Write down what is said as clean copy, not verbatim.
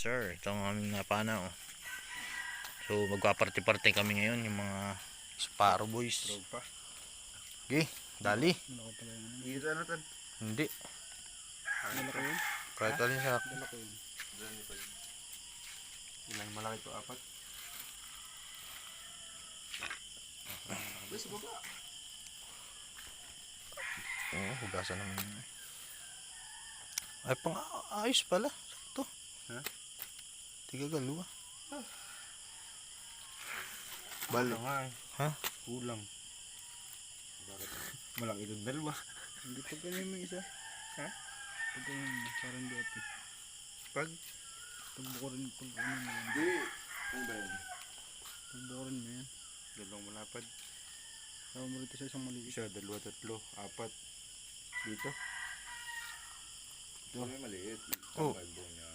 sir, ito ang aming napana oh. So magpaparty-party kami ngayon yung mga Sparrow Boys. Okay, dali. Dito ano tan? Hindi. Malaki yun? Kahit alin sa Malaki yun. Ilan malaki to? 4? Sa baba. oo, hugasan naman yun. Ay pang ayos pala. Sakto. Ha? Tiga galuwa. Balo nga eh. Ha? Kulang. Malaki doon dalawa. Hindi pa ganyan mo isa. Ha? Pag ganyan mo, parang di ati. Pag bukurin pag ano mo yan. Hindi. Ano ba yan? Pag bukurin mo yan. Dalawang malapad. Tawag mo rito sa isang maliit. Isa, dalawa, tatlo, 4. Dito. Ito. May maliit. Oh. Kalbo niya.